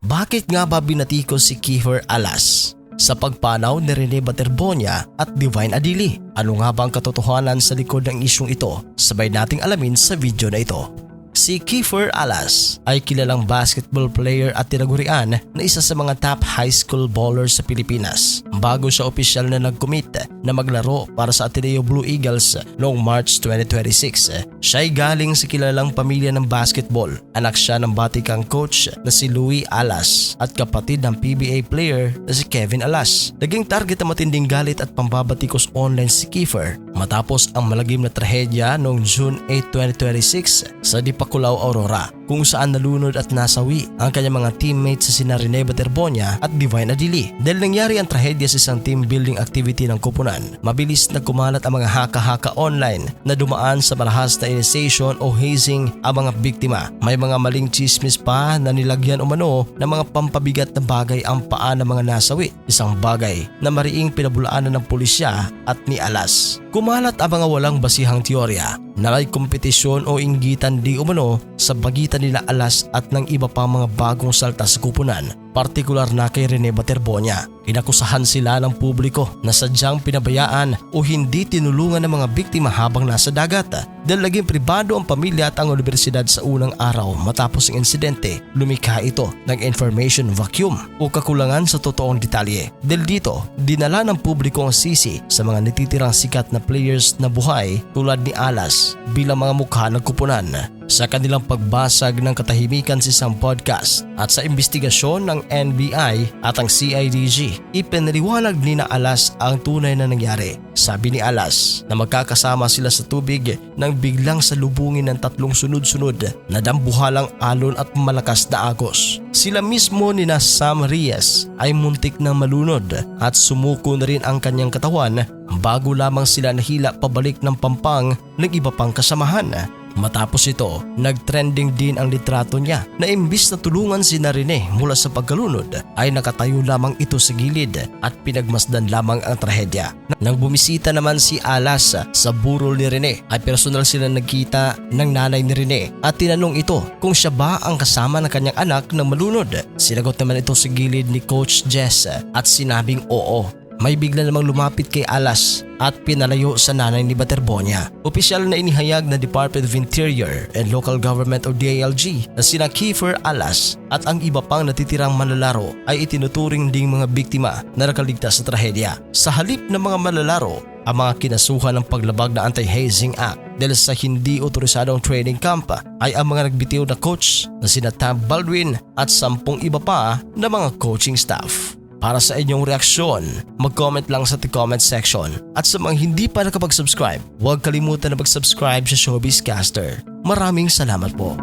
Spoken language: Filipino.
Bakit nga ba binatikos si Kiefer Alas sa pagpanaw ni Rene Baterbonia at Divine Adili? Ano nga ba ang katotohanan sa likod ng isyong ito? Sabay nating alamin sa video na ito. Si Kiefer Alas ay kilalang basketball player at tinagurian na isa sa mga top high school ballers sa Pilipinas bago siya opisyal na nag-commit na maglaro para sa Ateneo Blue Eagles noong March 2026. Siya ay galing sa kilalang pamilya ng basketball. Anak siya ng batikang coach na si Louie Alas at kapatid ng PBA player na si Kevin Alas. Naging target ng matinding galit at pambabatikos online si Kiefer matapos ang malagim na trahedya noong June 8, 2026 sa Dipakulaw, Aurora, kung saan nalunod at nasawi ang kanyang mga teammates sa sina Rene Baterbonia at Divine Adili. Dahil nangyari ang trahedya sa isang team building activity ng koponan, mabilis na kumalat ang mga haka-haka online na dumaan sa marahas na initiation o hazing ang mga biktima. May mga maling chismis pa na nilagyan umano ng mga pampabigat na bagay ang paa ng mga nasawi, isang bagay na mariing pinabulaanan ng pulisya at ni Alas. Kumalat ang mga walang basihang teorya na may kompetisyon o inggitan di umano sa pagitan nila Alas at ng iba pang mga bagong salta sa kupunan, partikular na kay Rene Baterbonia. Inakusahan sila ng publiko na sadyang pinabayaan o hindi tinulungan ng mga biktima habang nasa dagat dahil naging pribado ang pamilya at ang universidad sa unang araw matapos ang insidente. Lumikha ito ng information vacuum o kakulangan sa totoong detalye. Dahil dito, dinala ng publiko ang sisi sa mga natitirang sikat na players na buhay tulad ni Alas bilang mga mukha ng kupunan. Sa kanilang pagbasag ng katahimikan sa isang podcast at sa investigasyon ng NBI at ang CIDG, ipinaliwanag ni na Alas ang tunay na nangyari. Sabi ni Alas na magkakasama sila sa tubig nang biglang salubungin ng tatlong sunod-sunod na dambuhalang alon at malakas na agos. Sila mismo ni na Sam Reyes ay muntik na malunod at sumuko na rin ang kanyang katawan bago lamang sila nahila pabalik ng pampang ng iba pang kasamahan. Matapos ito, nagtrending din ang litrato niya na imbis na tulungan si Rene mula sa pagkalunod ay nakatayo lamang ito sa gilid at pinagmasdan lamang ang trahedya. Nang bumisita naman si Alas sa burol ni Rene ay personal sila nagkita ng nanay ni Rene at tinanong ito kung siya ba ang kasama ng kanyang anak na malunod. Sinagot naman ito sa gilid ni Coach Jess at sinabing oo. May bigla namang lumapit kay Alas at pinalayo sa nanay ni Baterbonia. Opisyal na inihayag na Department of Interior and Local Government o DILG na sina Kiefer Alas at ang iba pang natitirang manlalaro ay itinuturing ding mga biktima na nakaligtas sa trahedya. Sa halip ng mga manlalaro, ang mga kinasuhan ng paglabag na Anti-Hazing Act dahil sa hindi otorisadong training camp ay ang mga nagbitiw na coach na sina Tam Baldwin at 10 iba pa na mga coaching staff. Para sa inyong reaksyon, mag-comment lang sa comment section. At sa mga hindi pa nakapag-subscribe, huwag kalimutan na mag-subscribe sa Showbiz Caster. Maraming salamat po.